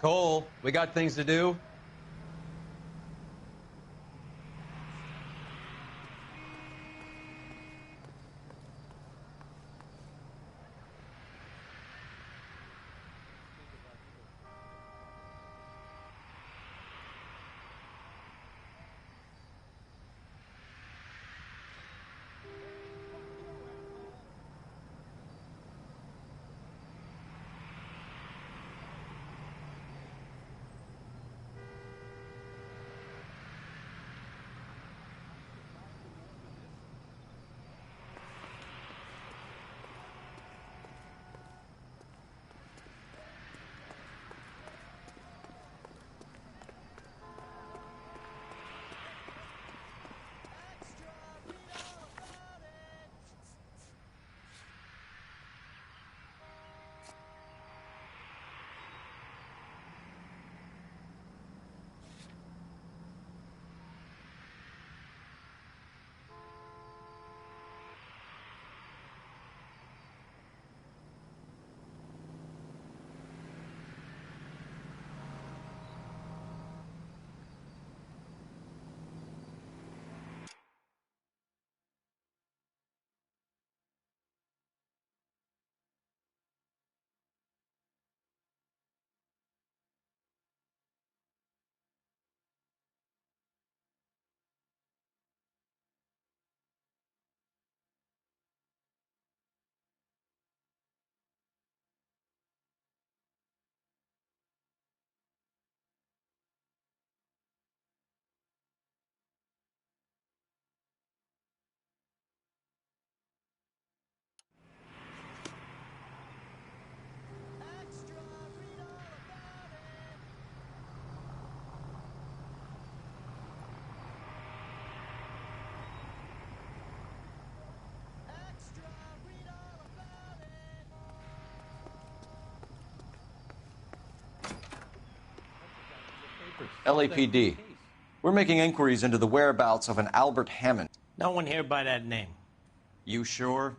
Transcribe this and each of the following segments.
Cole, we got things to do. LAPD. We're making inquiries into the whereabouts of an Albert Hammond. No one here by that name. You sure?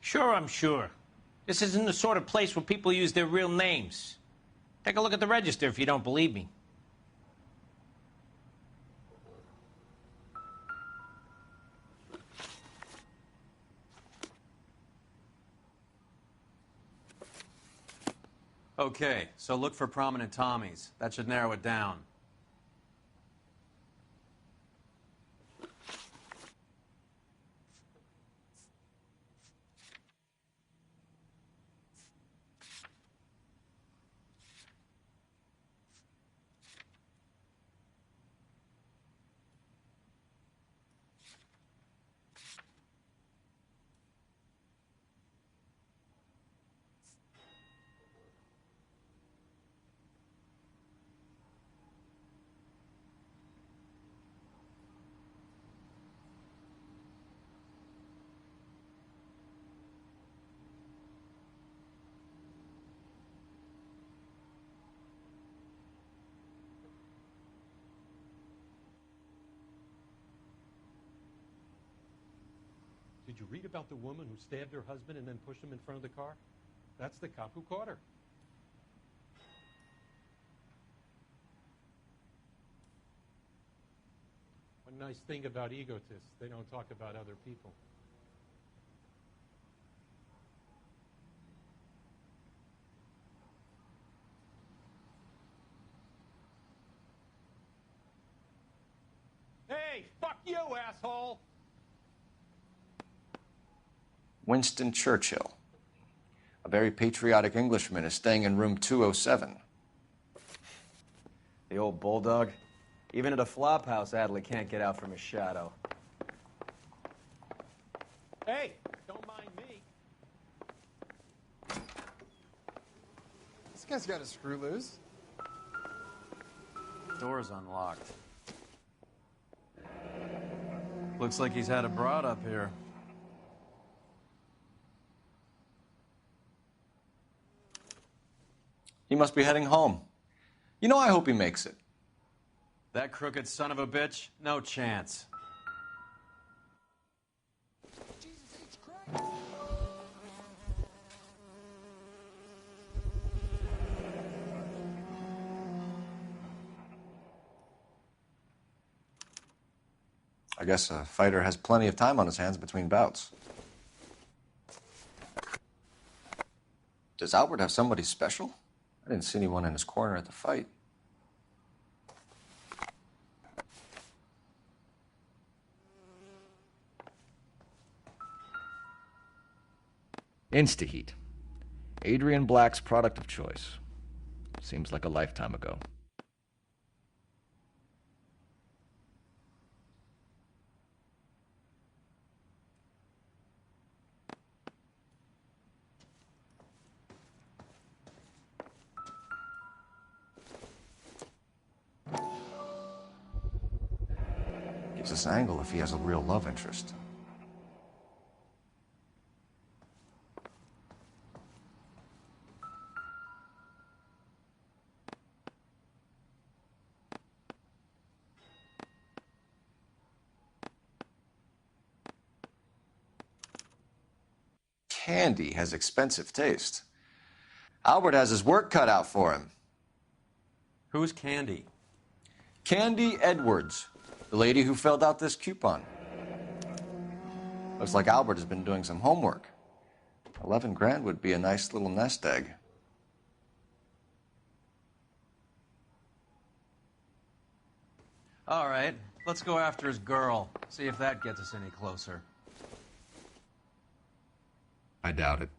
Sure, I'm sure. This isn't the sort of place where people use their real names. Take a look at the register if you don't believe me. Okay, so look for prominent Tommies. That should narrow it down. Did you read about the woman who stabbed her husband and then pushed him in front of the car? That's the cop who caught her. One nice thing about egotists, they don't talk about other people. Hey, fuck you, asshole! Winston Churchill. A very patriotic Englishman is staying in room 207. The old bulldog. Even at a flop house, Adley can't get out from his shadow. Hey, don't mind me. This guy's got a screw loose. Door's unlocked. Looks like he's had a broad up here. He must be heading home. You know, I hope he makes it. That crooked son of a bitch? No chance. I guess a fighter has plenty of time on his hands between bouts. Does Albert have somebody special? I didn't see anyone in his corner at the fight. Instaheat. Adrian Black's product of choice. Seems like a lifetime ago. Gives us an angle if he has a real love interest. Candy has expensive taste. Albert has his work cut out for him. Who's Candy? Candy Edwards, the lady who filled out this coupon. Looks like Albert has been doing some homework. 11 grand would be a nice little nest egg. All right, let's go after his girl. See if that gets us any closer. I doubt it.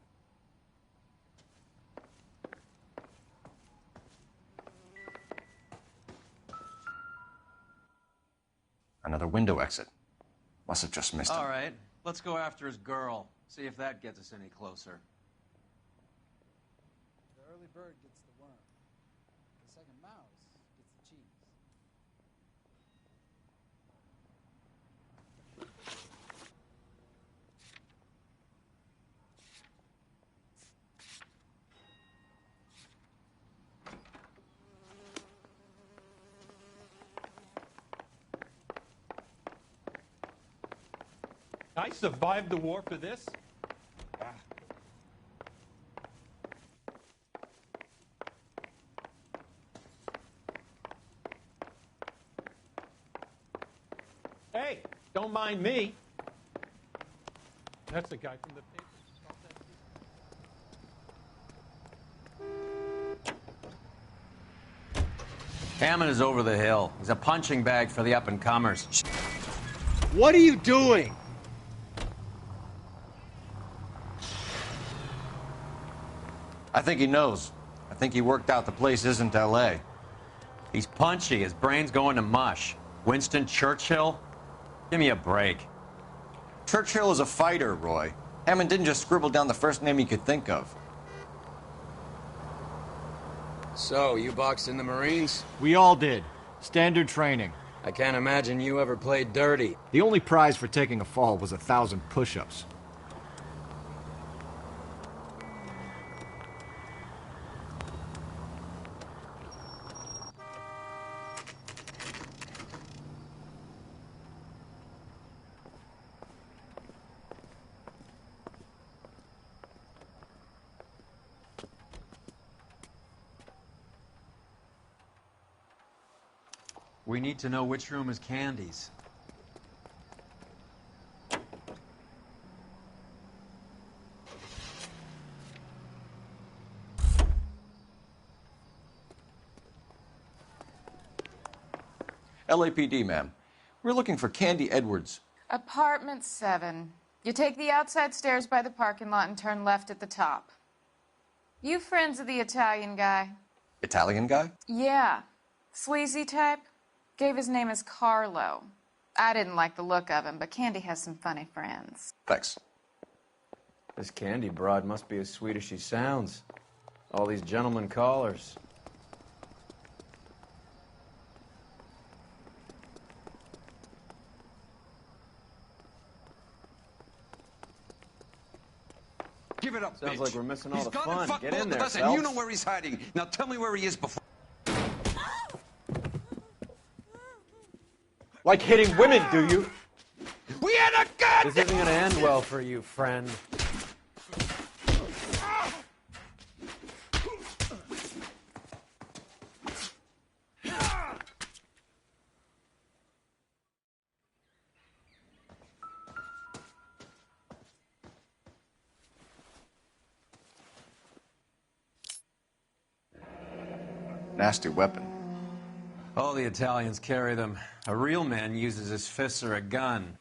Another window exit. Must have just missed him. All right, let's go after his girl. See if that gets us any closer. The early bird gets the worm. The second mouse gets the cheese. I survived the war for this? Hey, don't mind me. That's the guy from the paper. Hammond is over the hill. He's a punching bag for the up-and-comers. What are you doing? I think he knows. I think he worked out the place isn't L.A. He's punchy. His brain's going to mush. Winston Churchill? Give me a break. Churchill is a fighter, Roy. Hammond didn't just scribble down the first name he could think of. So, you boxed in the Marines? We all did. Standard training. I can't imagine you ever played dirty. The only prize for taking a fall was 1,000 push-ups. We need to know which room is Candy's. LAPD, ma'am. We're looking for Candy Edwards. Apartment 7. You take the outside stairs by the parking lot and turn left at the top. You friends of the Italian guy? Italian guy? Yeah. Sleazy type? Gave his name as Carlo. I didn't like the look of him, but Candy has some funny friends. Thanks. This Candy broad must be as sweet as she sounds. All these gentlemen callers. Give it up, Sounds bitch. like we're missing all He's the gone fun. and fucked Get both in of there, us, and you Phelps. know where he's hiding. Now tell me where he is before. Like hitting women, do you? We had a gun! This isn't gonna end well for you, friend. Nasty weapon. All the Italians carry them. A real man uses his fists or a gun.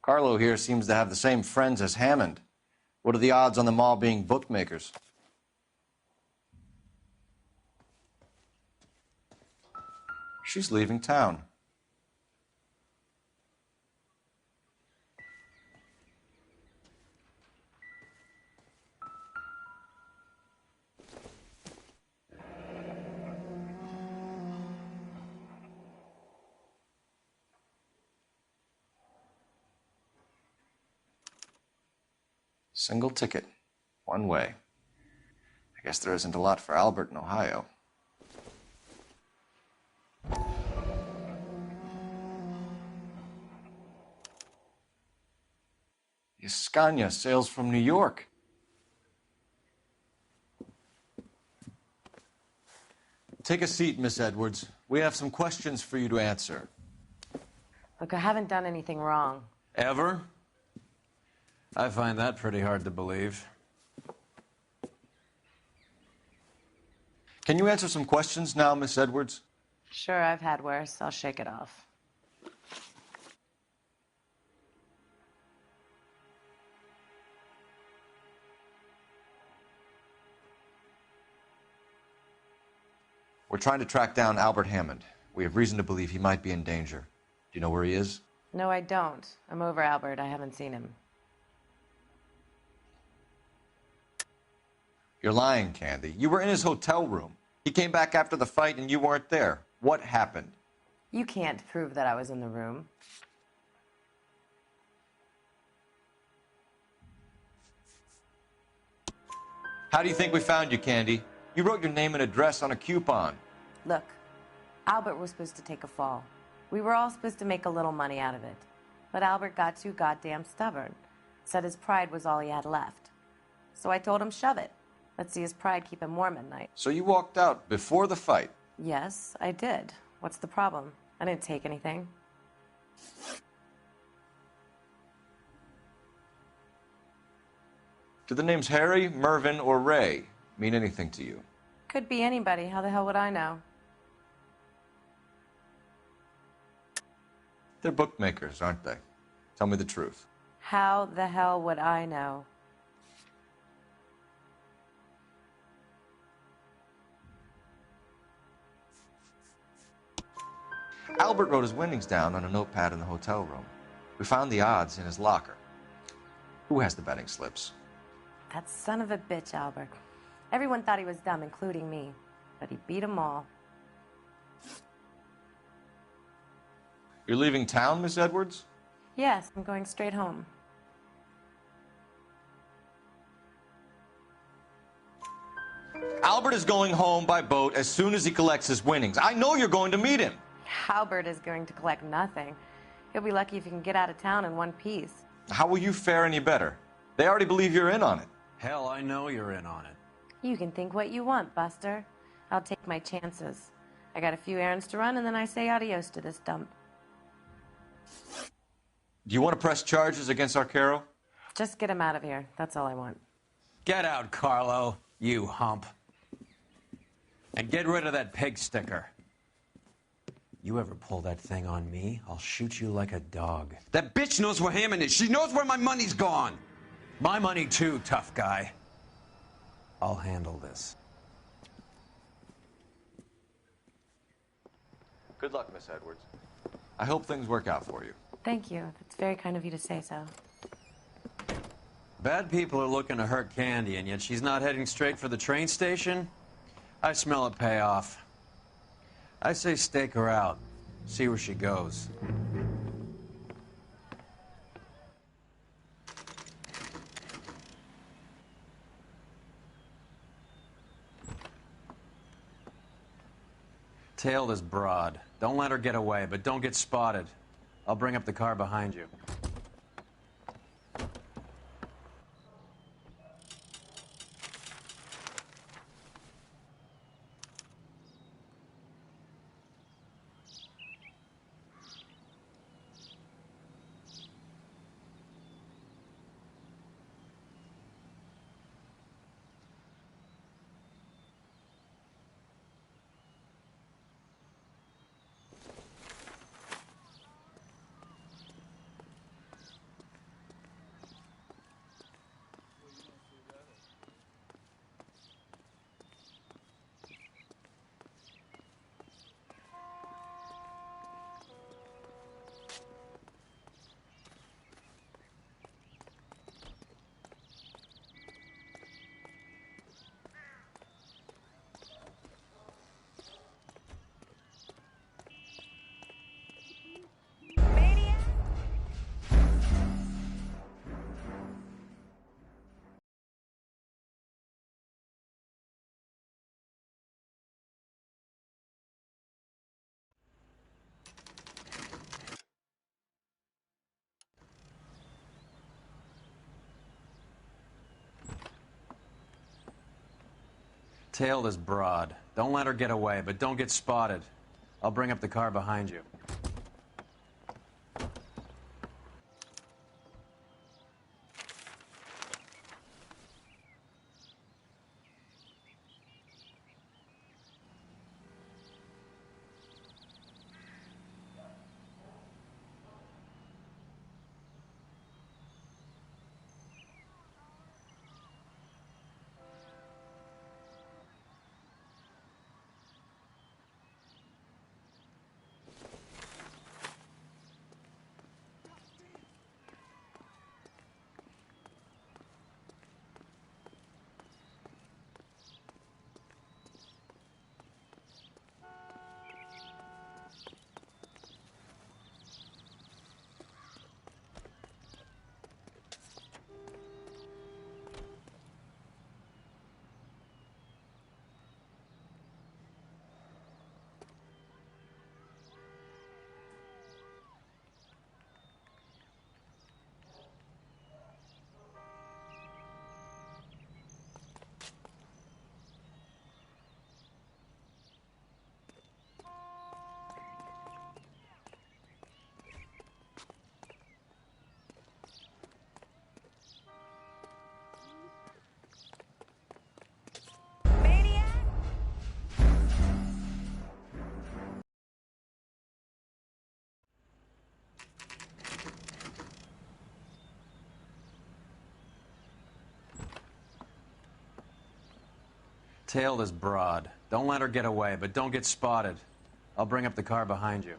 Carlo here seems to have the same friends as Hammond. What are the odds on them all being bookmakers? She's leaving town. Single ticket, one way. I guess there isn't a lot for Albert in Ohio. The Ascania sails from New York. Take a seat, Miss Edwards. We have some questions for you to answer. Look, I haven't done anything wrong. Ever? I find that pretty hard to believe. Can you answer some questions now, Miss Edwards? Sure, I've had worse. I'll shake it off. We're trying to track down Albert Hammond. We have reason to believe he might be in danger. Do you know where he is? No, I don't. I'm over Albert. I haven't seen him. You're lying, Candy. You were in his hotel room. He came back after the fight and you weren't there. What happened? You can't prove that I was in the room. How do you think we found you, Candy? You wrote your name and address on a coupon. Look, Albert was supposed to take a fall. We were all supposed to make a little money out of it. But Albert got too goddamn stubborn. Said his pride was all he had left. So I told him, shove it. Let's see his pride keep him warm at night. So you walked out before the fight? Yes, I did. What's the problem? I didn't take anything. Do the names Harry, Mervyn, or Ray mean anything to you? Could be anybody. How the hell would I know? They're bookmakers, aren't they? Tell me the truth. How the hell would I know? Albert wrote his winnings down on a notepad in the hotel room. We found the odds in his locker. Who has the betting slips? That son of a bitch, Albert. Everyone thought he was dumb, including me. But he beat them all. You're leaving town, Miss Edwards? Yes, I'm going straight home. Albert is going home by boat as soon as he collects his winnings. I know you're going to meet him. Albert is going to collect nothing. He'll be lucky if he can get out of town in one piece. How will you fare any better? They already believe you're in on it. Hell, I know you're in on it. You can think what you want, Buster. I'll take my chances. I got a few errands to run, and then I say adios to this dump. Do you want to press charges against Arcaro? Just get him out of here. That's all I want. Get out, Carlo, you hump. And get rid of that pig sticker. You ever pull that thing on me, I'll shoot you like a dog. That bitch knows where Hammond is. She knows where my money's gone. My money too, tough guy. I'll handle this. Good luck, Miss Edwards. I hope things work out for you. Thank you. That's very kind of you to say so. Bad people are looking to hurt Candy, and yet she's not heading straight for the train station? I smell a payoff. I say stake her out. See where she goes. Tail this broad. Don't let her get away, but don't get spotted. I'll bring up the car behind you. Tail this broad. Don't let her get away, but don't get spotted. I'll bring up the car behind you. Tail this broad. Don't let her get away, but don't get spotted. I'll bring up the car behind you.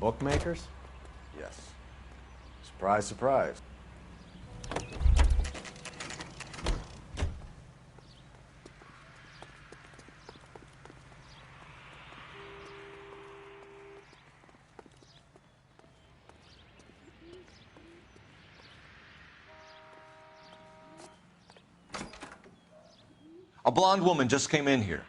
Bookmakers? Yes. Surprise, surprise. A blonde woman just came in here.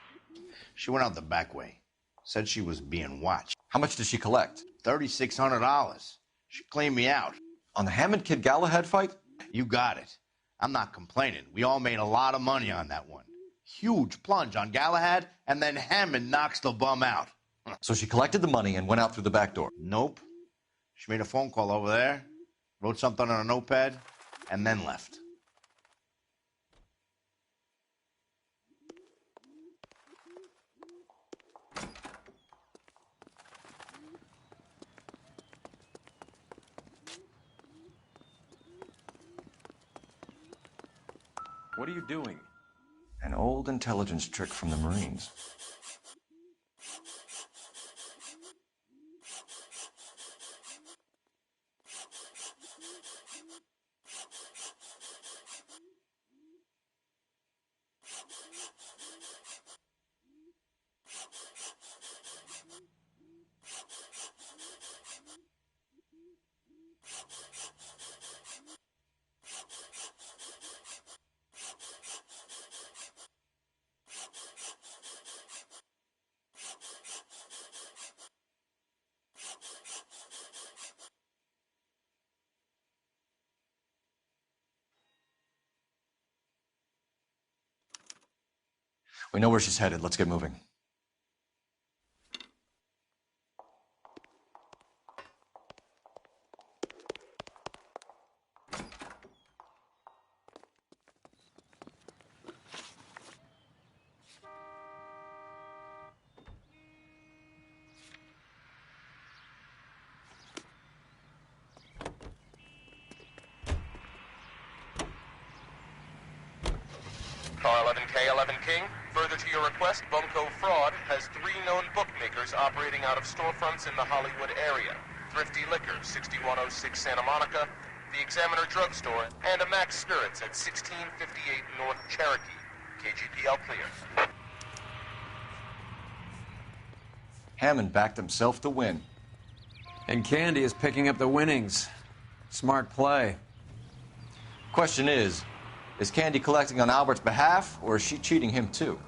She went out the back way. Said she was being watched. How much did she collect? $3,600. She cleaned me out. On the Hammond Kid Galahad fight? You got it. I'm not complaining. We all made a lot of money on that one. Huge plunge on Galahad, and then Hammond knocks the bum out. So she collected the money and went out through the back door? Nope. She made a phone call over there, wrote something on a notepad, and then left. What are you doing? An old intelligence trick from the Marines. We know where she's headed. Let's get moving. Car 11K, 11 King. Further to your request, Bunko Fraud has 3 known bookmakers operating out of storefronts in the Hollywood area. Thrifty Liquor, 6106 Santa Monica, the Examiner Drugstore, and a Max Spirits at 1658 North Cherokee. KGPL clear. Hammond backed himself to win. And Candy is picking up the winnings. Smart play. Question is Candy collecting on Albert's behalf, or is she cheating him too?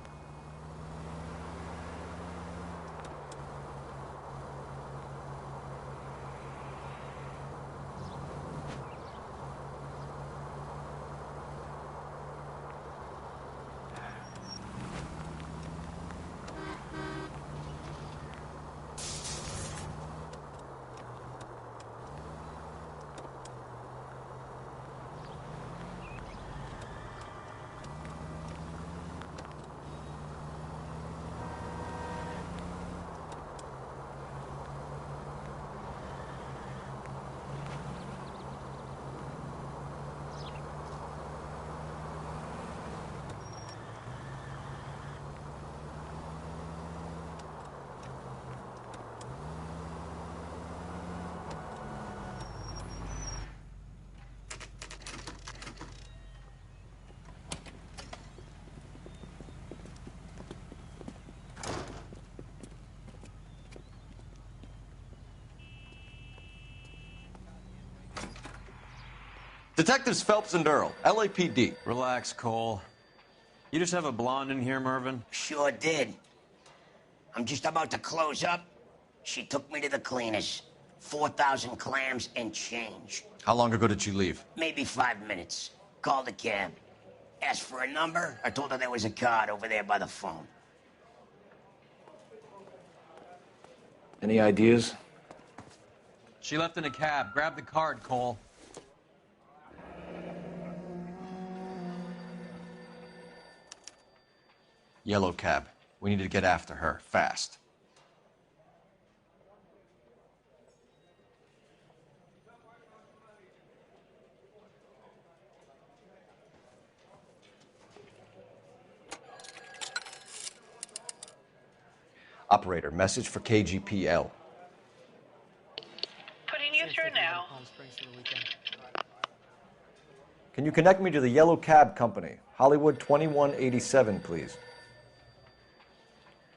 Detectives Phelps and Earl, LAPD. Relax, Cole. You just have a blonde in here, Mervyn? Sure did. I'm just about to close up. She took me to the cleaners. 4,000 clams and change. How long ago did she leave? Maybe 5 minutes. Called a cab. Asked for a number. I told her there was a card over there by the phone. Any ideas? She left in a cab. Grab the card, Cole. Yellow cab. We need to get after her, fast. Operator, message for KGPL. Can you connect me to the Yellow Cab Company, Hollywood 2187, please?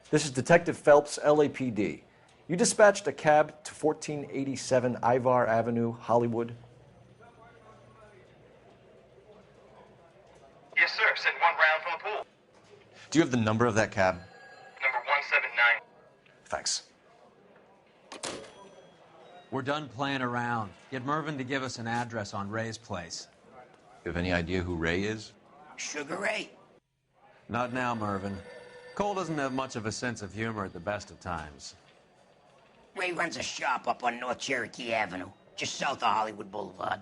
This is Detective Phelps, LAPD. You dispatched a cab to 1487 Ivar Avenue, Hollywood? Yes, sir. Sent one round from the pool. Do you have the number of that cab? Number 179. Thanks. We're done playing around. Get Mervyn to give us an address on Ray's place. You have any idea who Ray is? Sugar Ray? Not now, Mervyn. Cole doesn't have much of a sense of humor at the best of times. Ray runs a shop up on North Cherokee Avenue, just south of Hollywood Boulevard.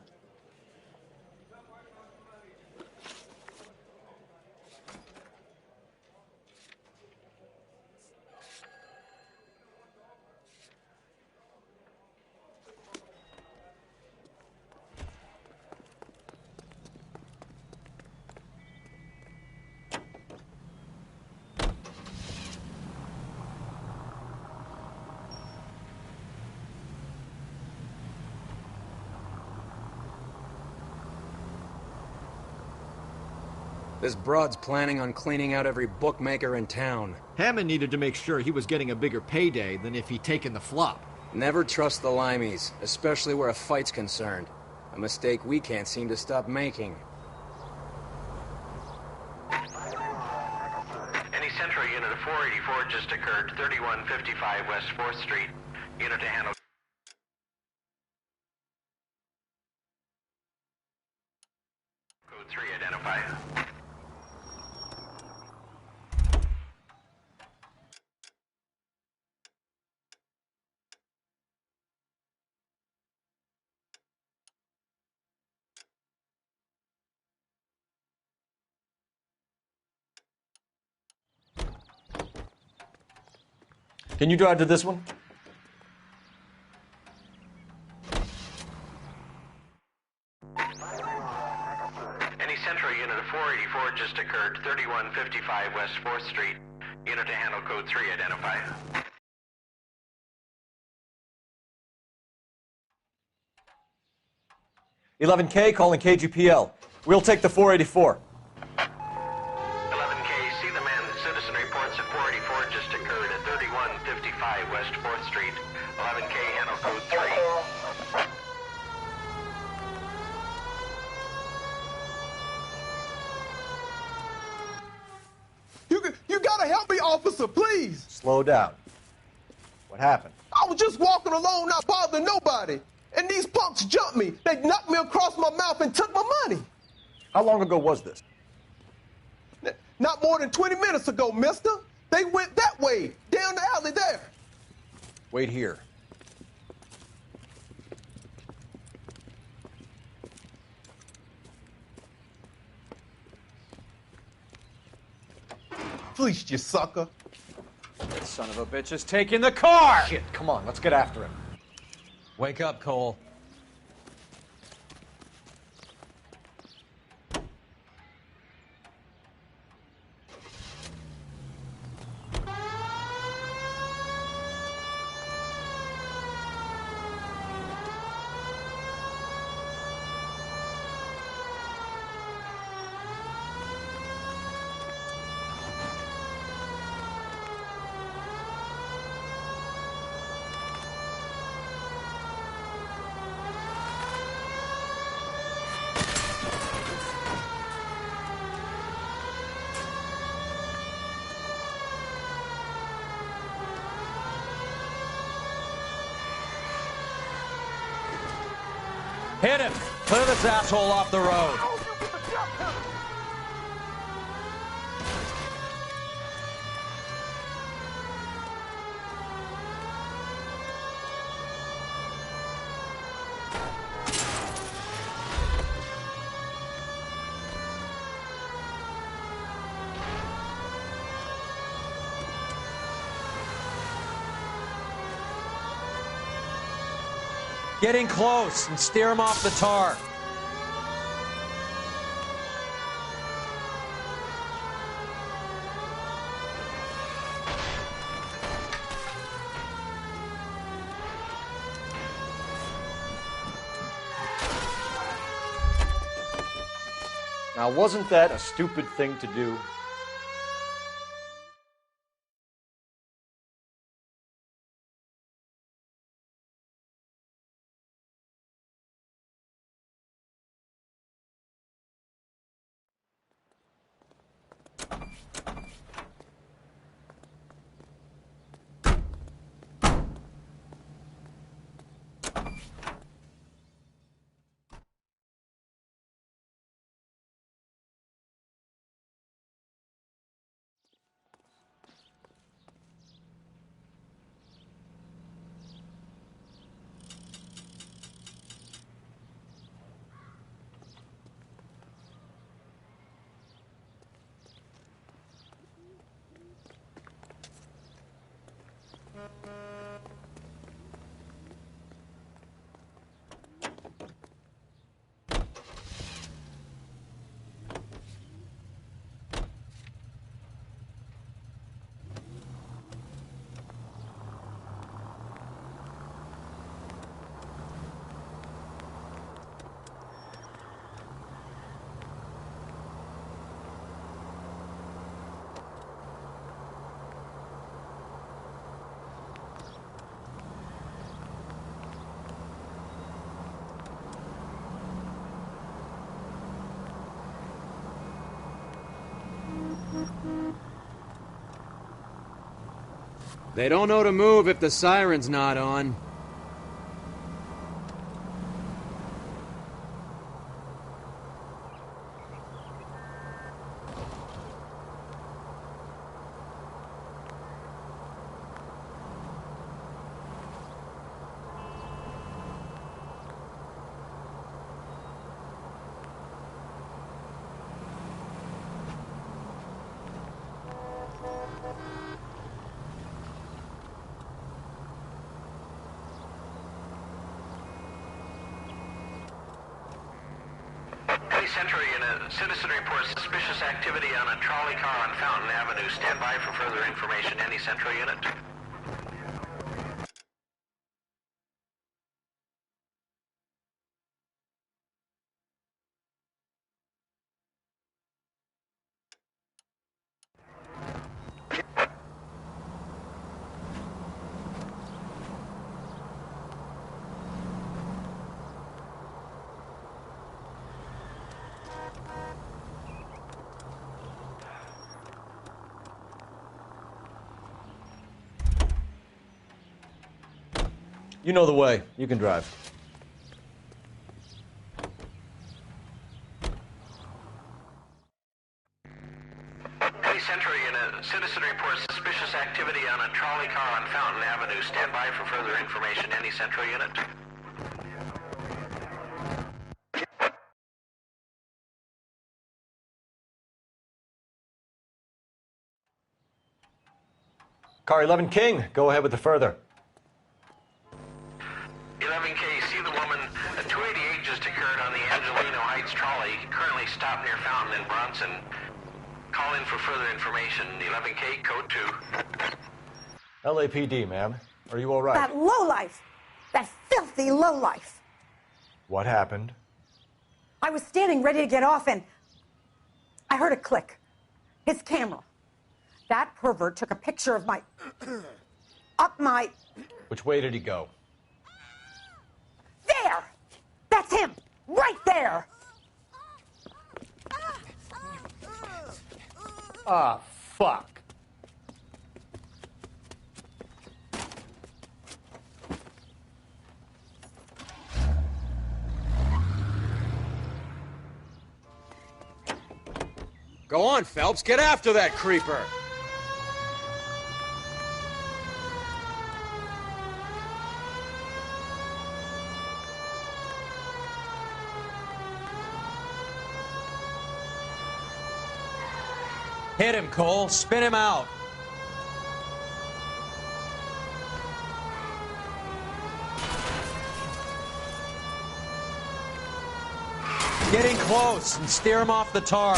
This broad's planning on cleaning out every bookmaker in town. Hammond needed to make sure he was getting a bigger payday than if he'd taken the flop. Never trust the limeys, especially where a fight's concerned. A mistake we can't seem to stop making. Any Central unit of 484 just occurred, 3155 West 4th Street. Unit to handle. Code 3 identified. Can you drive to this one? Any Central unit of 484 just occurred, 3155 West 4th Street. Unit to handle code 3 identified. $11K, calling KGPL. We'll take the 484. 11K, see the man. Citizen reports that 484 just occurred at 3155 West 4th Street. 11K, handle code 3. You gotta help me, officer, please. Slow down. What happened? I was just walking along, not bothering nobody. And these punks jumped me. They knocked me across my mouth and took my money. How long ago was this? Not more than 20 minutes ago, mister. They went that way, down the alley there. Wait here. Fleeced you, sucker. That son of a bitch is taking the car! Shit, come on, let's get after him. Wake up, Cole. Hit him! Clear this asshole off the road! Get in close and steer him off the tar. Now, wasn't that a stupid thing to do? They don't know to move if the siren's not on. Century unit. Citizen reports suspicious activity on a trolley car on Fountain Avenue. Stand by for further information. Any Central unit. You know the way. You can drive. Any Central unit. Citizen reports suspicious activity on a trolley car on Fountain Avenue. Stand by for further information. Any Central unit. Car 11 King, go ahead with the further. 11K, see the woman. A 288 just occurred on the Angelino Heights trolley, currently stopped near Fountain and Bronson. Call in for further information. 11K, code 2. LAPD, ma'am. Are you all right? That lowlife! That filthy lowlife! What happened? I was standing ready to get off and I heard a click. His camera. That pervert took a picture of my... up my... Which way did he go? There! That's him! Right there! Ah, fuck. Go on, Phelps. Get after that creeper. Hit him, Cole. Spin him out. Getting close and steer him off the tar.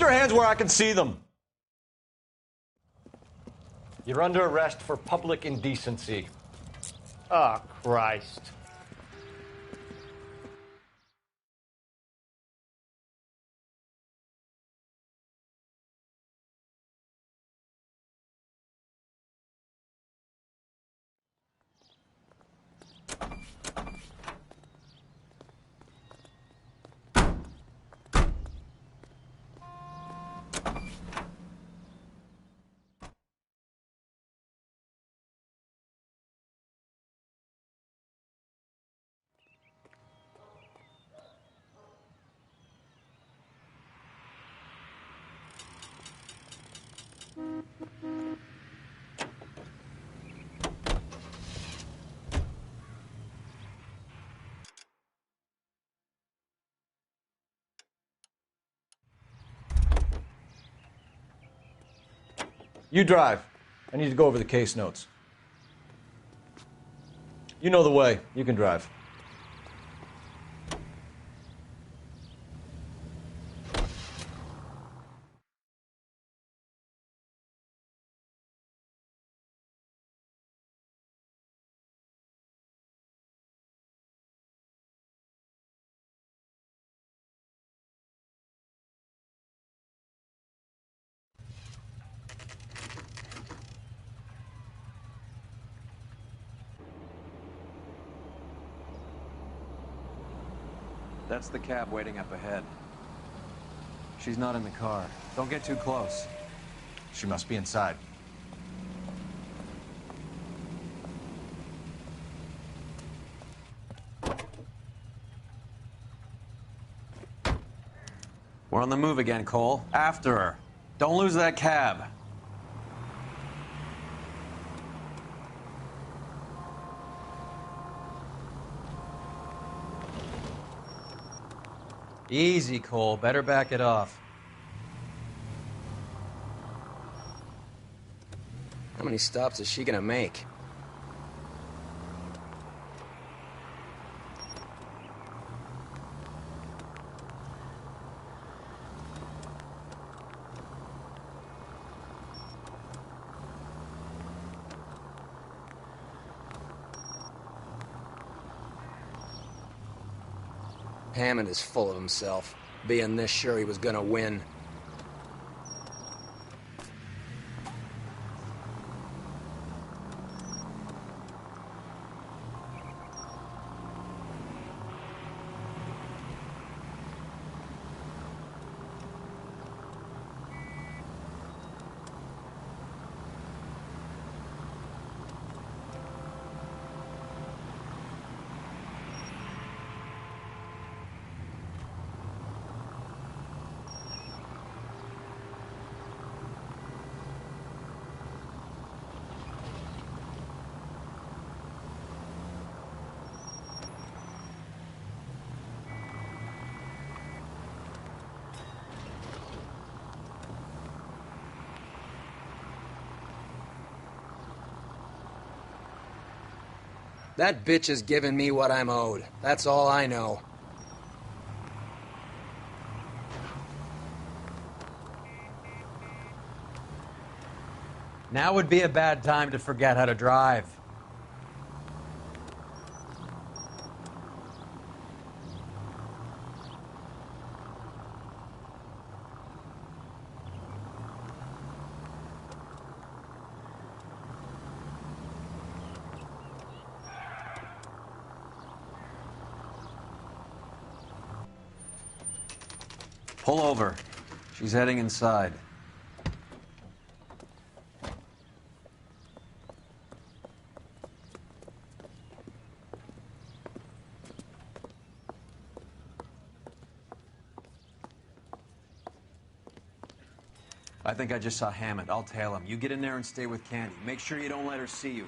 your hands where I can see them. You're under arrest for public indecency. Oh, Christ. You drive. I need to go over the case notes. You know the way. You can drive. That's the cab waiting up ahead. She's not in the car. Don't get too close. She must be inside. We're on the move again, Cole. After her. Don't lose that cab. Easy, Cole. Better back it off. How many stops is she gonna make? Hammond is full of himself, being this sure he was gonna win. That bitch is giving me what I'm owed. That's all I know. Now would be a bad time to forget how to drive. Pull over. She's heading inside. I think I just saw Hammond. I'll tail him. You get in there and stay with Candy. Make sure you don't let her see you.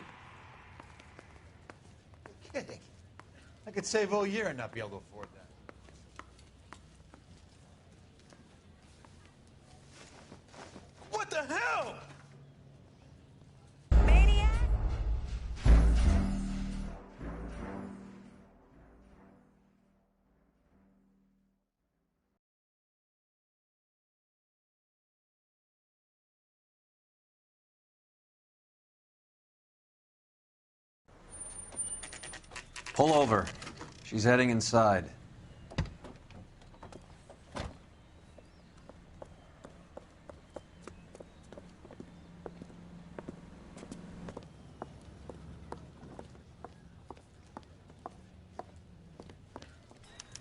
You're kidding. I could save all year and not be able to afford that. What the hell? Pull over. She's heading inside.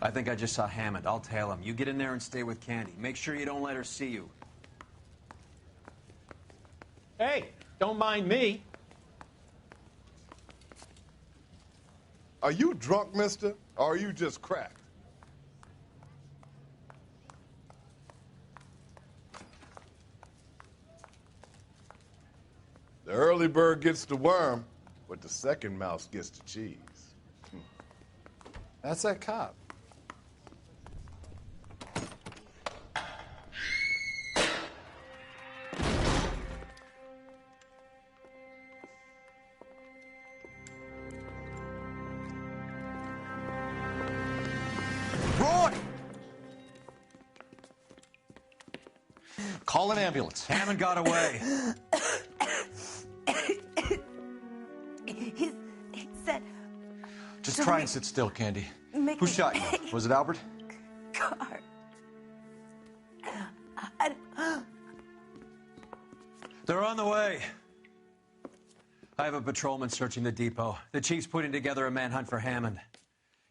I think I just saw Hammond. I'll tail him. You get in there and stay with Candy. Make sure you don't let her see you. Hey, don't mind me. Are you drunk, mister? Or are you just cracked? The early bird gets the worm, but the second mouse gets the cheese. That's that cop. Roy! Call an ambulance. Hammond got away. He said... Just try and sit still, Candy. Make Who me- shot you? Was it Albert? Car. They're on the way. I have a patrolman searching the depot. The chief's putting together a manhunt for Hammond.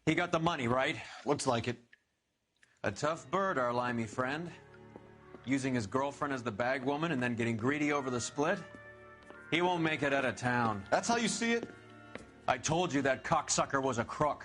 He got the money, right? Looks like it. A tough bird, our limey friend. Using his girlfriend as the bag woman and then getting greedy over the split. He won't make it out of town. That's how you see it? I told you that cocksucker was a crook.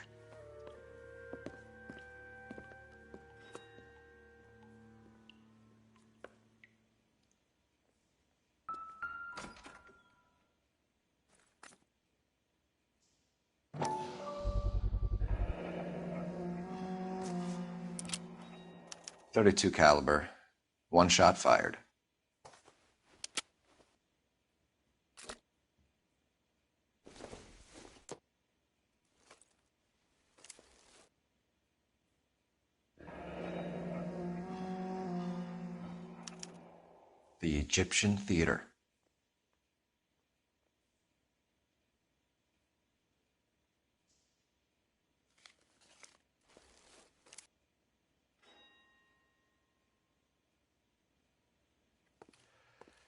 .32 caliber. One shot fired. The Egyptian Theater.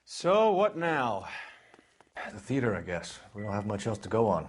So, what now? The theater, I guess. We don't have much else to go on.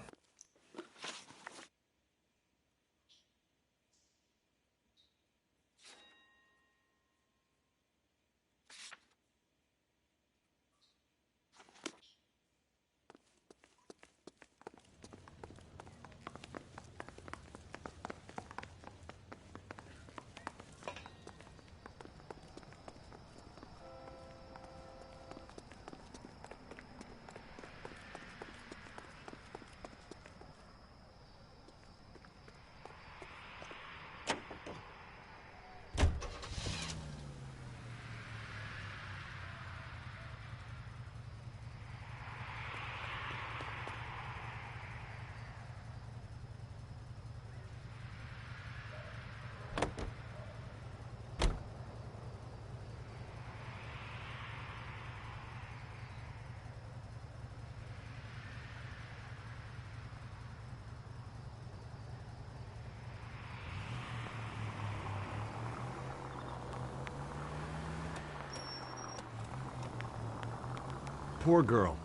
Poor girl.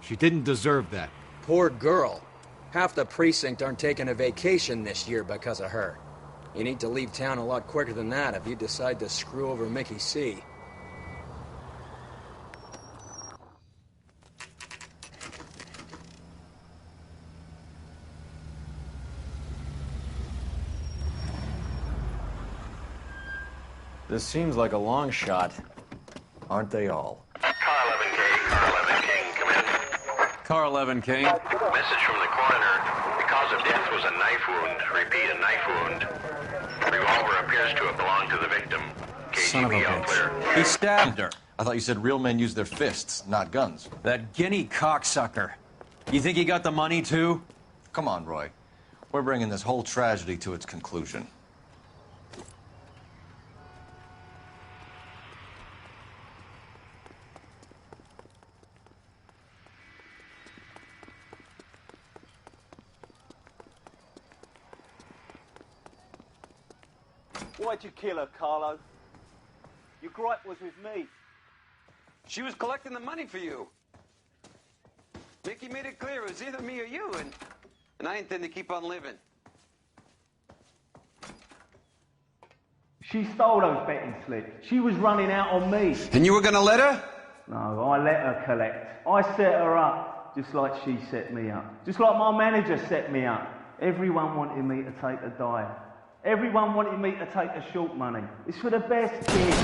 She didn't deserve that. Poor girl. Half the precinct aren't taking a vacation this year because of her. You need to leave town a lot quicker than that if you decide to screw over Mickey C. This seems like a long shot. Aren't they all? Car 11K, Car 11 King, come in. Car 11 King. Message from the coroner. The cause of death was a knife wound. Repeat, a knife wound. Revolver appears to have belonged to the victim. Son of a KGB all clear. bitch. He stabbed her. I thought you said real men use their fists, not guns. That guinea cocksucker. You think he got the money, too? Come on, Roy. We're bringing this whole tragedy to its conclusion. Why'd you kill her, Carlo? Your gripe was with me. She was collecting the money for you. Mickey made it clear it was either me or you, and I intend to keep on living. She stole those betting slips. She was running out on me. And you were gonna let her? No, I let her collect. I set her up, just like she set me up. Just like my manager set me up. Everyone wanted me to take a dive. Everyone wanted me to take the short money. It's for the best, kid.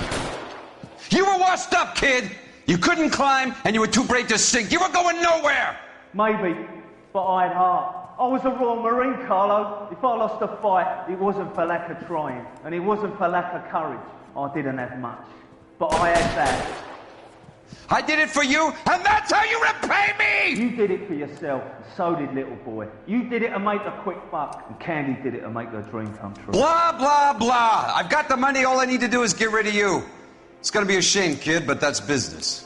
You were washed up, kid! You couldn't climb, and you were too brave to sink. You were going nowhere! Maybe, but I had heart. I was a Royal Marine, Carlo. If I lost a fight, it wasn't for lack of trying, and it wasn't for lack of courage. I didn't have much, but I had that. I did it for you, and that's how you repay me! You did it for yourself, and so did little boy. You did it to make a quick buck, and Candy did it to make her dream come true. Blah, blah, blah. I've got the money. All I need to do is get rid of you. It's gonna be a shame, kid, but that's business.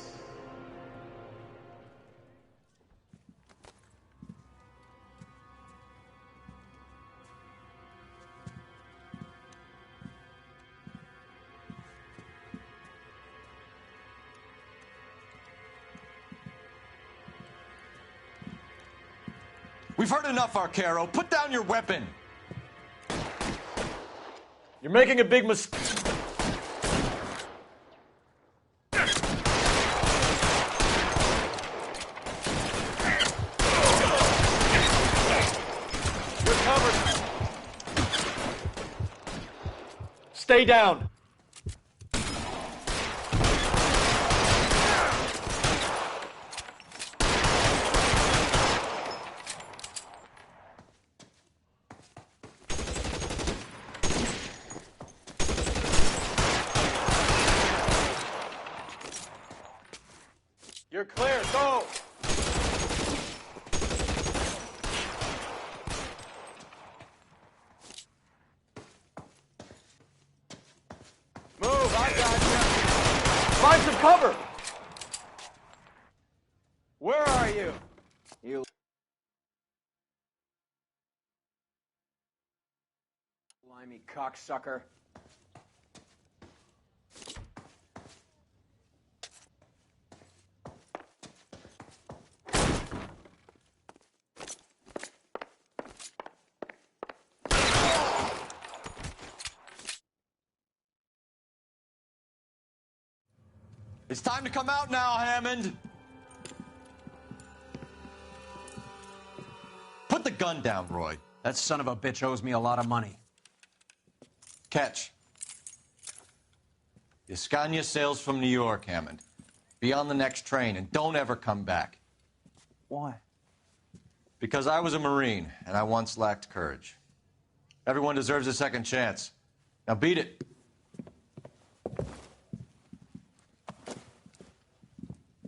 We've heard enough, Arcaro. Put down your weapon. You're making a big mistake. You're covered. Stay down. You're clear. Go. Move. I got you. Find some cover. Where are you? You limey cocksucker. It's time to come out now, Hammond. Put the gun down, Roy. That son of a bitch owes me a lot of money. Catch. Escania sails from New York, Hammond. Be on the next train and don't ever come back. Why? Because I was a Marine and I once lacked courage. Everyone deserves a second chance. Now beat it.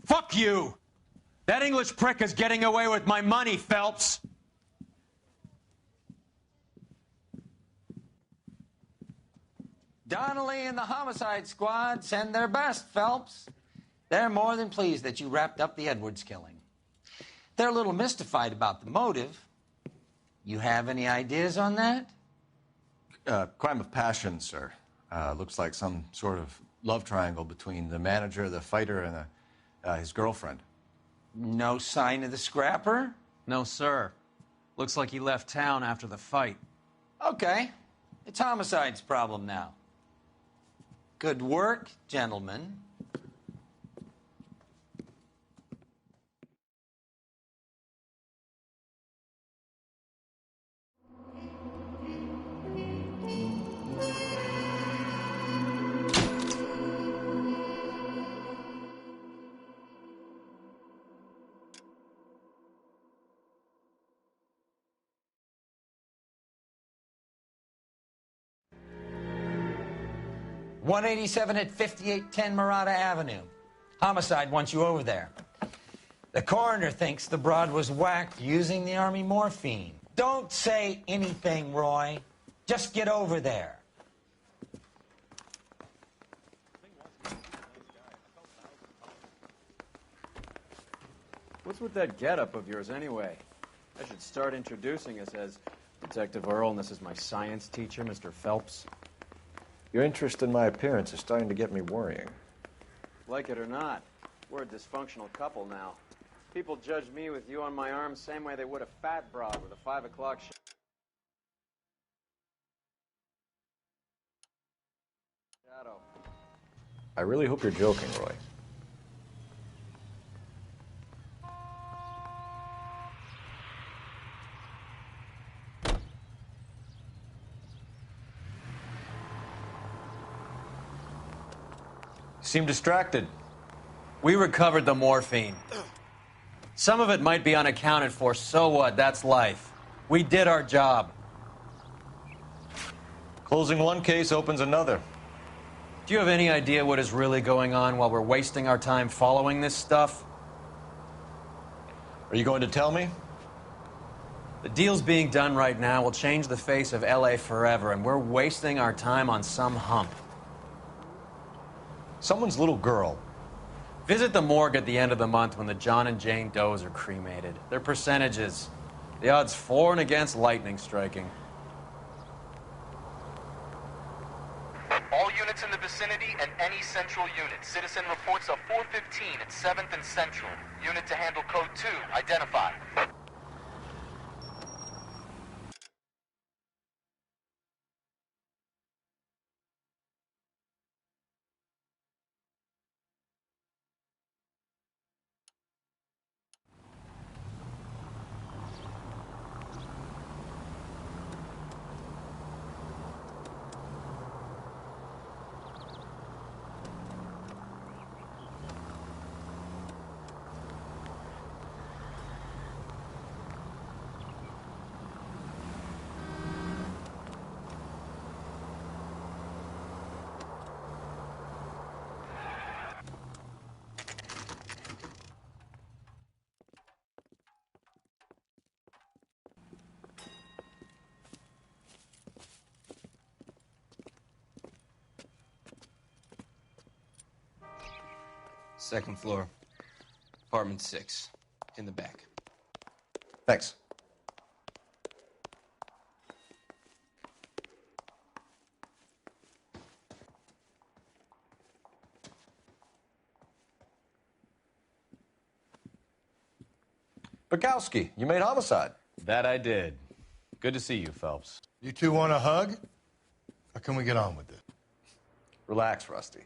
Fuck you! That English prick is getting away with my money, Phelps! Donnelly and the homicide squad send their best, Phelps. They're more than pleased that you wrapped up the Edwards killing. They're a little mystified about the motive. You have any ideas on that? Crime of passion, sir. Looks like some sort of love triangle between the manager, the fighter, and his girlfriend. No sign of the scrapper? No, sir. Looks like he left town after the fight. Okay. It's homicide's problem now. Good work, gentlemen. .187 at 5810 Murata Avenue. Homicide wants you over there. The coroner thinks the broad was whacked using the Army morphine. Don't say anything, Roy. Just get over there. What's with that getup of yours anyway? I should start introducing us as Detective Earl, and this is my science teacher, Mr. Phelps. Your interest in my appearance is starting to get me worrying. Like it or not, we're a dysfunctional couple now. People judge me with you on my arm same way they would a fat broad with a 5 o'clock shadow. I really hope you're joking, Roy. You seem distracted. We recovered the morphine. Some of it might be unaccounted for. So what? That's life. We did our job. Closing one case opens another. Do you have any idea what is really going on while we're wasting our time following this stuff? Are you going to tell me? The deals being done right now will change the face of LA forever, and we're wasting our time on some hump. Someone's little girl. Visit the morgue at the end of the month when the John and Jane Does are cremated. Their percentages. The odds for and against lightning striking. All units in the vicinity and any central unit. Citizen reports of 415 at 7th and Central. Unit to handle code 2. Identify. Second floor. Apartment 6. In the back. Thanks. Bukowski, you made homicide. That I did. Good to see you, Phelps. You two want a hug? Or can we get on with it? Relax, Rusty.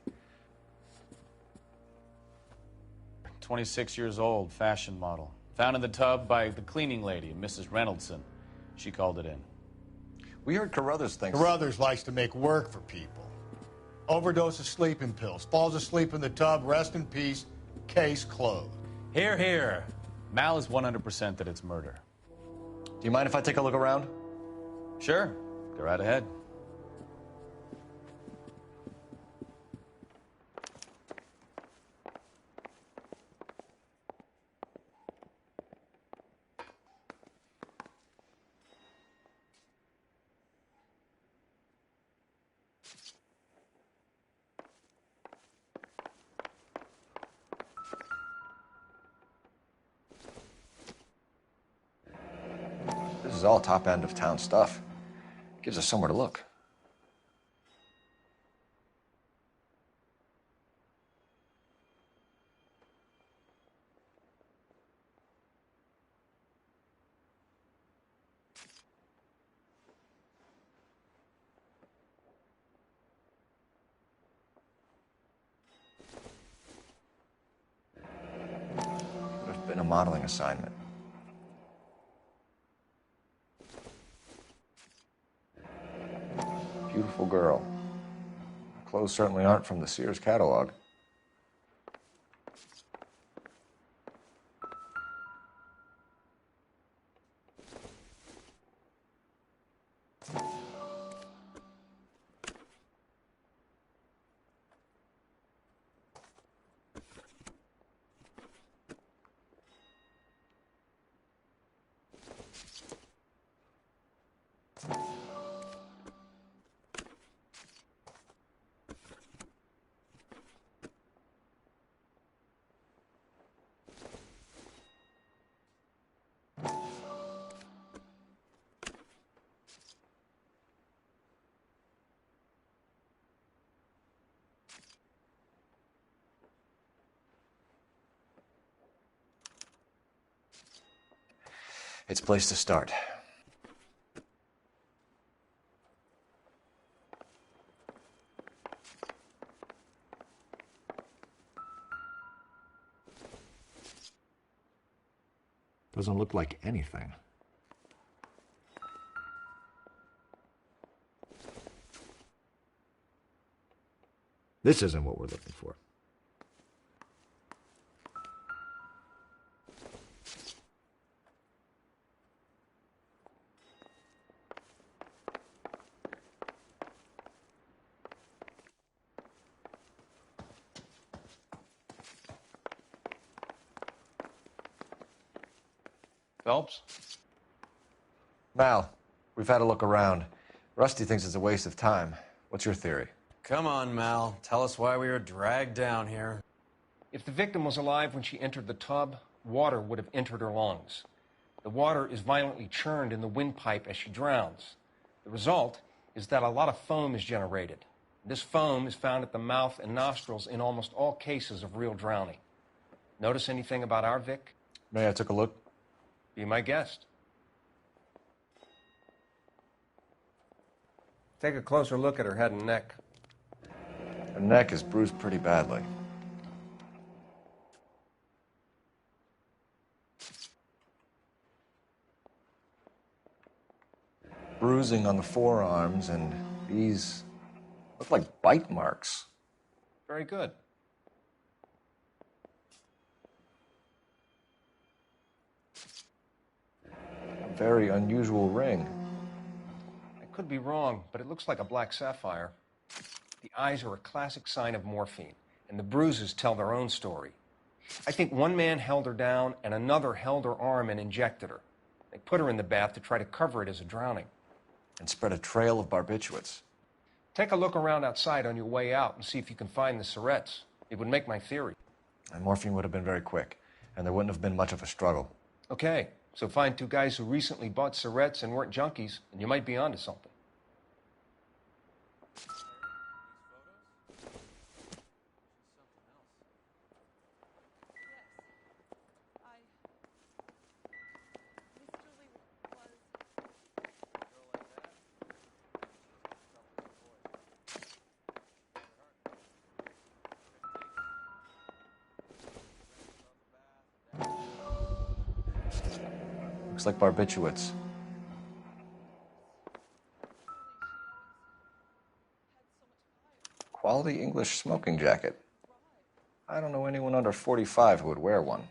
26 years old, fashion model. Found in the tub by the cleaning lady, Mrs. Reynoldson. She called it in. We heard Carruthers thinks... Carruthers likes to make work for people. Overdose of sleeping pills. Falls asleep in the tub. Rest in peace. Case closed. Here, here. Mal is 100% that it's murder. Do you mind if I take a look around? Sure. Go right ahead. This is all top end of town stuff. Gives us somewhere to look. Could have been a modeling assignment. Beautiful girl. Her clothes certainly aren't from the Sears catalog. It's a place to start. Doesn't look like anything. This isn't what we're looking for. Phelps? Mal, we've had a look around. Rusty thinks it's a waste of time. What's your theory? Come on, Mal. Tell us why we were dragged down here. If the victim was alive when she entered the tub, water would have entered her lungs. The water is violently churned in the windpipe as she drowns. The result is that a lot of foam is generated. This foam is found at the mouth and nostrils in almost all cases of real drowning. Notice anything about our Vic? May I took a look? Be my guest. Take a closer look at her head and neck. Her neck is bruised pretty badly. Bruising on the forearms, and these look like bite marks. Very good. A very unusual ring. I could be wrong, but it looks like a black sapphire. The eyes are a classic sign of morphine, and the bruises tell their own story. I think one man held her down, and another held her arm and injected her. They put her in the bath to try to cover it as a drowning. And spread a trail of barbiturates. Take a look around outside on your way out and see if you can find the syrettes. It would make my theory. And morphine would have been very quick, and there wouldn't have been much of a struggle. Okay, so find two guys who recently bought syrettes and weren't junkies, and you might be onto something. Looks like barbiturates. Quality English smoking jacket. I don't know anyone under 45 who would wear one.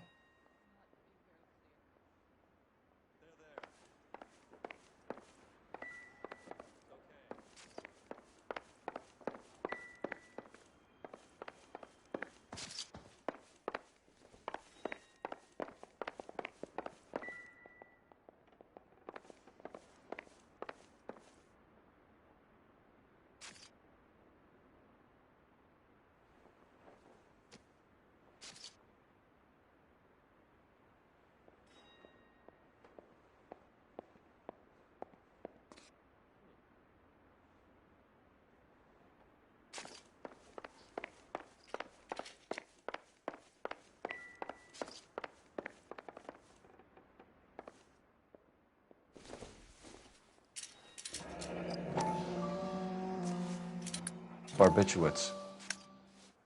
Barbiturates.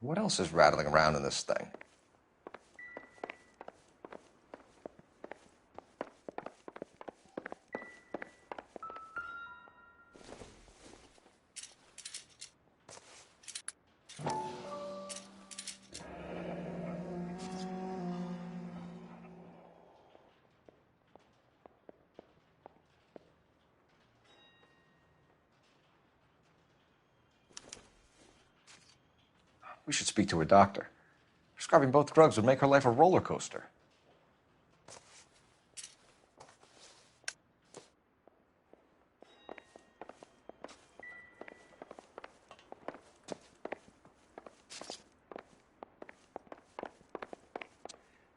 What else is rattling around in this thing? We should speak to her doctor. Prescribing both drugs would make her life a roller coaster.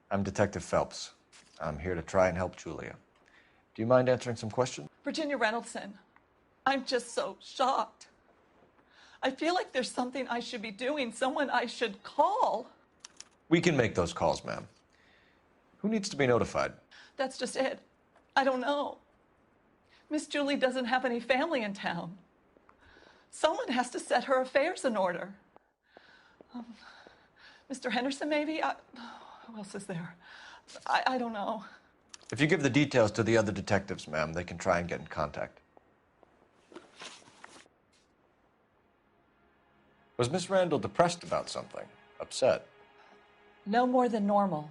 I'm Detective Phelps. I'm here to try and help Julia. Do you mind answering some questions? Virginia Reynoldson, I'm just so shocked. I feel like there's something I should be doing, someone I should call. We can make those calls, ma'am. Who needs to be notified? That's just it. I don't know. Miss Julie doesn't have any family in town. Someone has to set her affairs in order. Mr. Henderson, maybe? Who else is there? I don't know. If you give the details to the other detectives, ma'am, they can try and get in contact. Was Miss Randall depressed about something? Upset? No more than normal.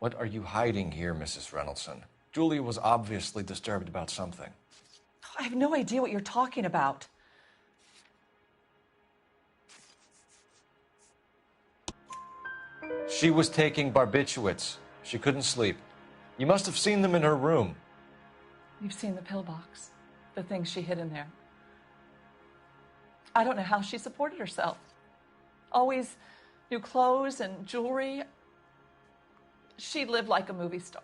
What are you hiding here, Mrs. Reynoldson? Julia was obviously disturbed about something. I have no idea what you're talking about. She was taking barbiturates. She couldn't sleep. You must have seen them in her room. You've seen the pillbox, the things she hid in there. I don't know how she supported herself. Always new clothes and jewelry. She lived like a movie star.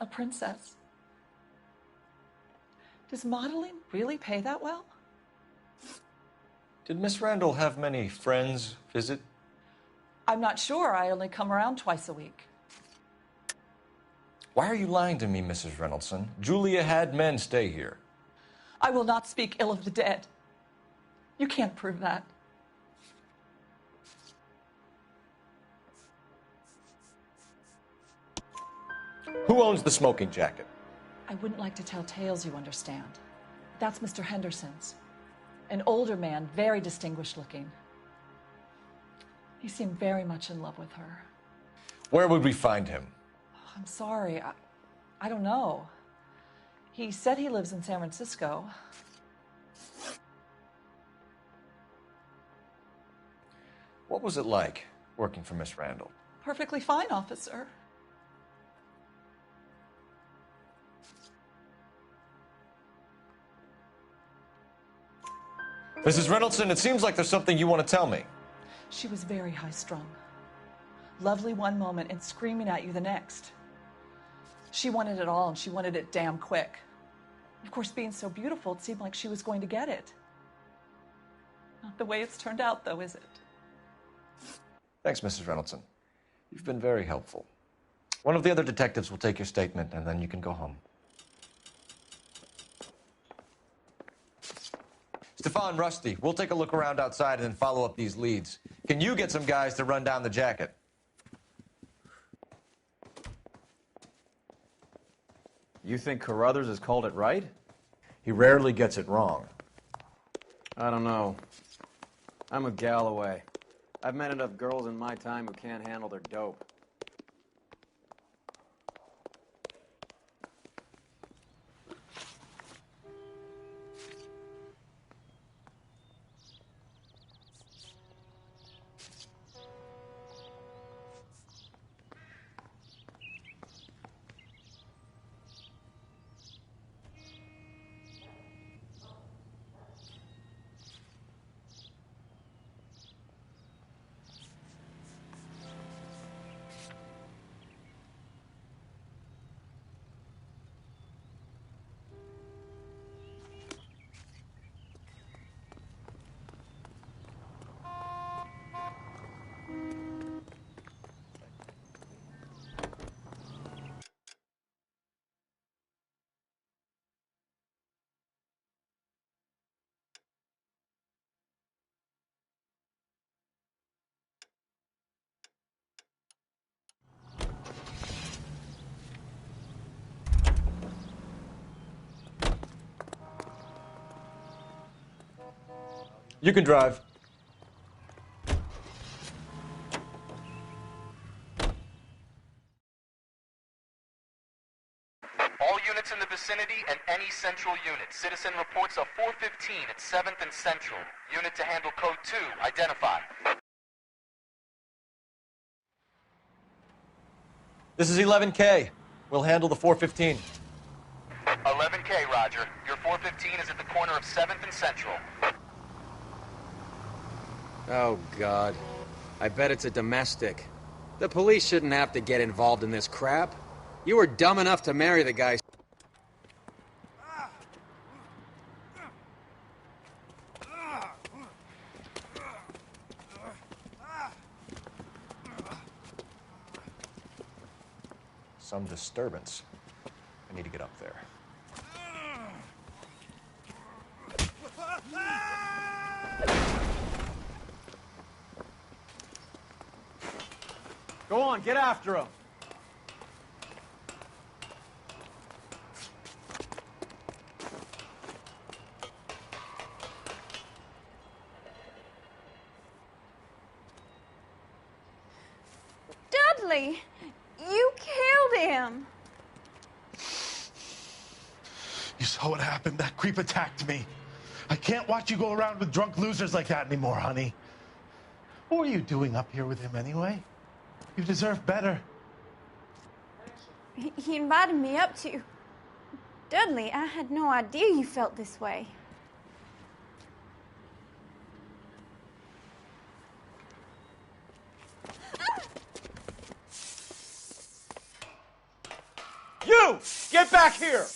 A princess. Does modeling really pay that well? Did Miss Randall have many friends visit? I'm not sure. I only come around twice a week. Why are you lying to me, Mrs. Reynoldson? Julia had men stay here. I will not speak ill of the dead. You can't prove that. Who owns the smoking jacket? I wouldn't like to tell tales, you understand. That's Mr. Henderson's. An older man, very distinguished looking. He seemed very much in love with her. Where would we find him? I'm sorry. I don't know. He said he lives in San Francisco. What was it like working for Miss Randall? Perfectly fine, officer. Mrs. Reynoldson, it seems like there's something you want to tell me. She was very high-strung. Lovely one moment and screaming at you the next. She wanted it all, and she wanted it damn quick. Of course, being so beautiful, it seemed like she was going to get it. Not the way it's turned out, though, is it? Thanks, Mrs. Reynoldson. You've been very helpful. One of the other detectives will take your statement, and then you can go home. Stefan, Rusty, we'll take a look around outside and then follow up these leads. Can you get some guys to run down the jacket? You think Carruthers has called it right? He rarely gets it wrong. I don't know. I'm a Galloway. I've met enough girls in my time who can't handle their dope. You can drive. All units in the vicinity and any central unit. Citizen reports a 415 at 7th and Central. Unit to handle code 2. Identify. This is 11K. We'll handle the 415. 11K, Roger. Your 415 is at the corner of 7th and Central. Oh, God. I bet it's a domestic. The police shouldn't have to get involved in this crap. You were dumb enough to marry the guy. Some disturbance. I need to get up there. Go on, get after him. Dudley, you killed him. You saw what happened. That creep attacked me. I can't watch you go around with drunk losers like that anymore, honey. What were you doing up here with him anyway? You deserve better. He invited me up to. Dudley, I had no idea you felt this way. You! Get back here!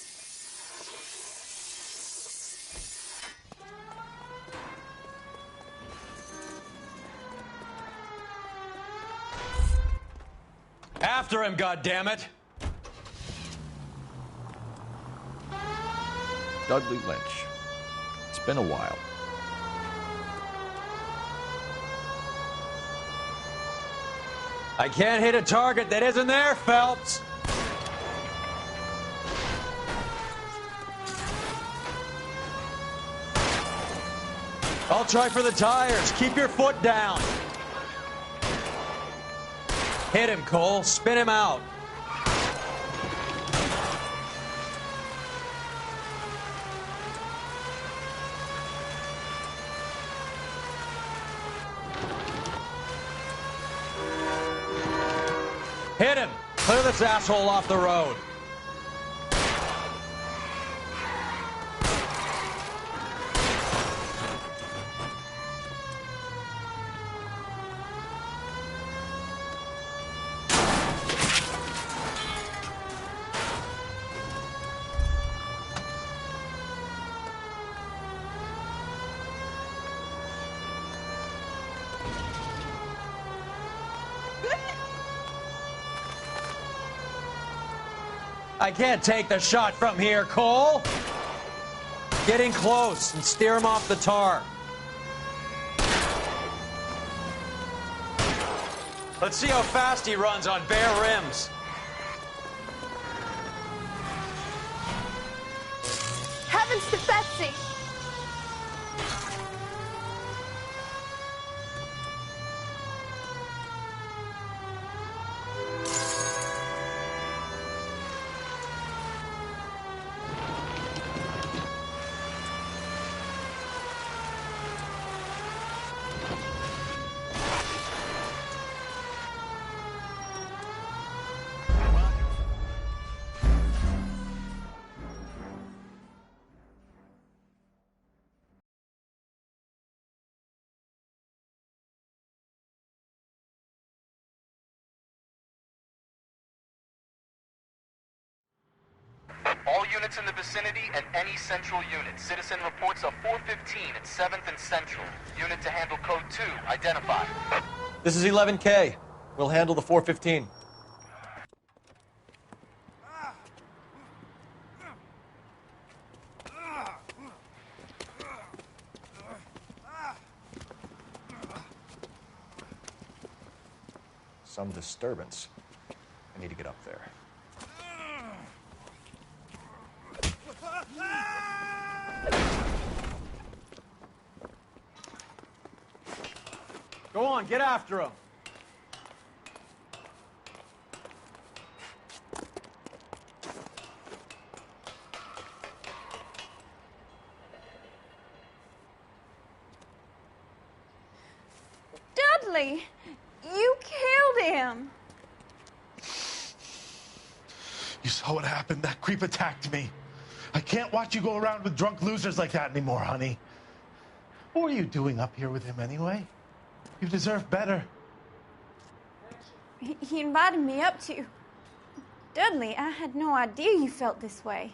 After him, goddammit! Dudley Lynch. It's been a while. I can't hit a target that isn't there, Phelps! I'll try for the tires. Keep your foot down. Hit him, Cole. Spin him out. Hit him. Clear this asshole off the road. I can't take the shot from here, Cole. Get in close and steer him off the tar. Let's see how fast he runs on bare rims. Heavens to Betsy! All units in the vicinity and any central unit. Citizen reports a 415 at 7th and Central. Unit to handle code 2, identified. This is 11K. We'll handle the 415. Some disturbance. I need to get up there. Go on, get after him. Dudley, you killed him. You saw what happened. That creep attacked me. I can't watch you go around with drunk losers like that anymore, honey. What were you doing up here with him anyway? You deserve better. He invited me up to. Dudley, I had no idea you felt this way.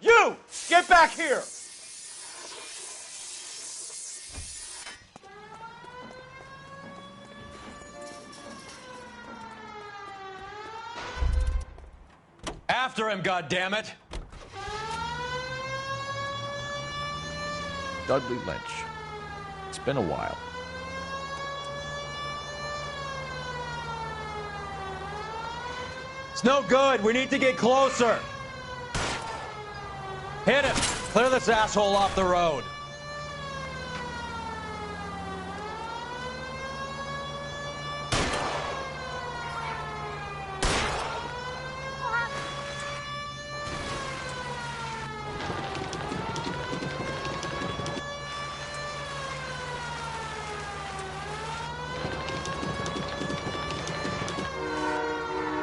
You! Get back here! After him, goddammit! Dudley Lynch. It's been a while. It's no good. We need to get closer. Hit him. Clear this asshole off the road.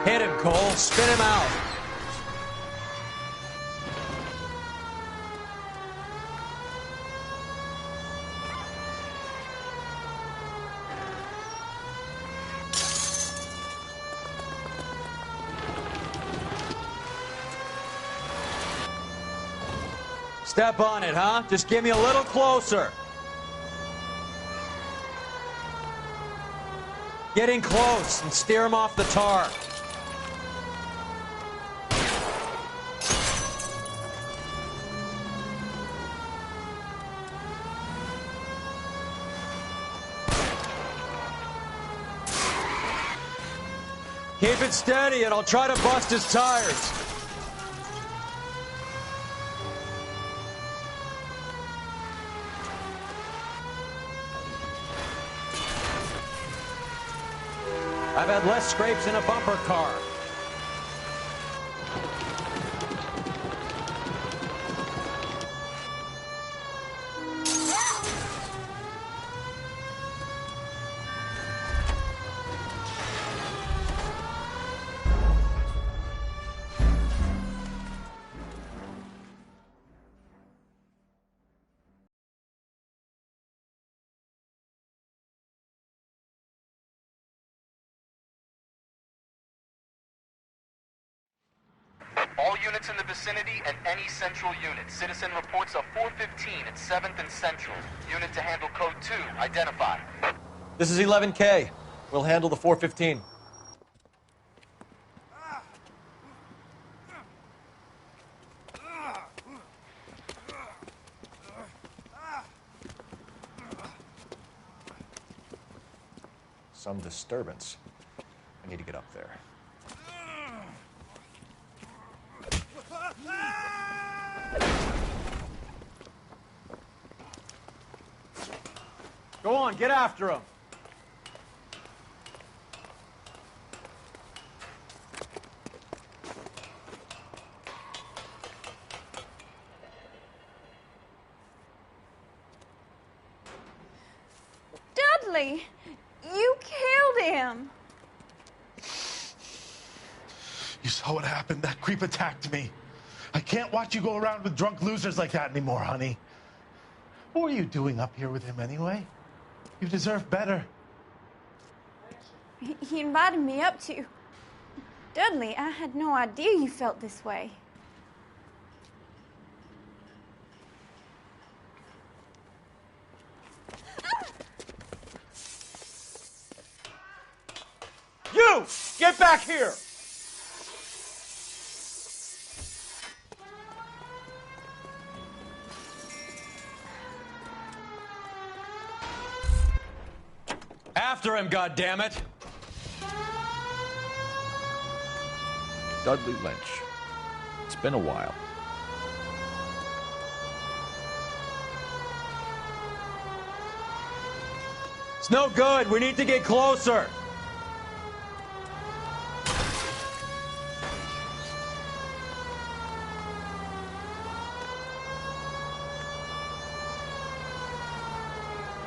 Hit him, Cole. Spin him out. Step on it, huh? Just get me a little closer. Get in close and steer him off the tar. Keep it steady and I'll try to bust his tires. I've had less scrapes in a bumper car. All units in the vicinity and any central unit. Citizen reports a 415 at 7th and Central. Unit to handle code 2. Identify. This is 11K. We'll handle the 415. Some disturbance. I need to get up there. Go on, get after him. Dudley, you killed him. You saw what happened. That creep attacked me. I can't watch you go around with drunk losers like that anymore, honey. What were you doing up here with him anyway? You deserve better. He invited me up to. Dudley, I had no idea you felt this way. You! Get back here! After him, goddammit! Dudley Lynch. It's been a while. It's no good. We need to get closer.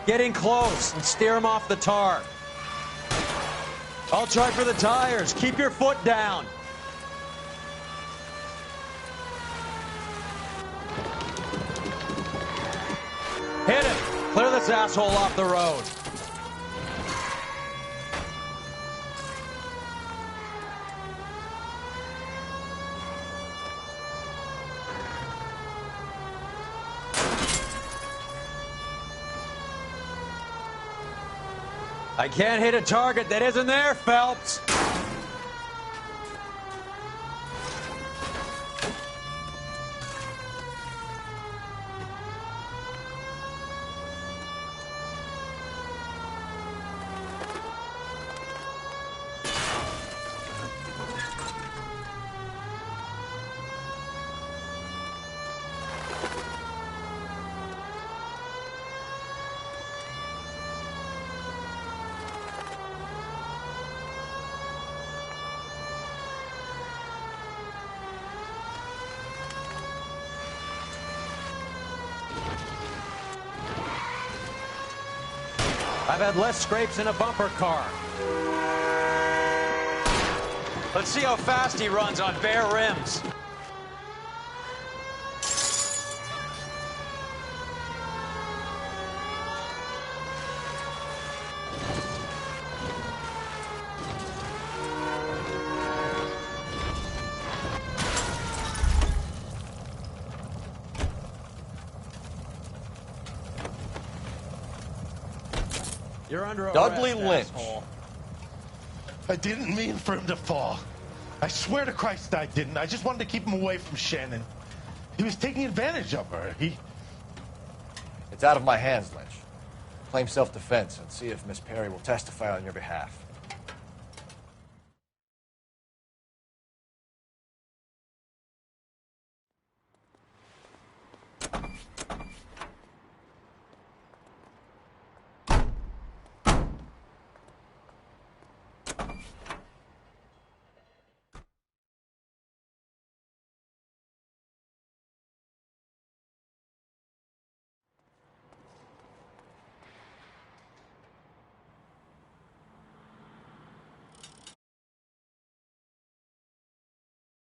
Get in close and steer him off the tar. I'll try for the tires. Keep your foot down. Hit him. Clear this asshole off the road. I can't hit a target that isn't there, Phelps. I've had less scrapes in a bumper car. Let's see how fast he runs on bare rims. You're under arrest, Dudley Lynch. asshole. I didn't mean for him to fall. I swear to Christ I didn't. I just wanted to keep him away from Shannon. He was taking advantage of her. It's out of my hands, Lynch. Claim self-defense and see if Miss Perry will testify on your behalf.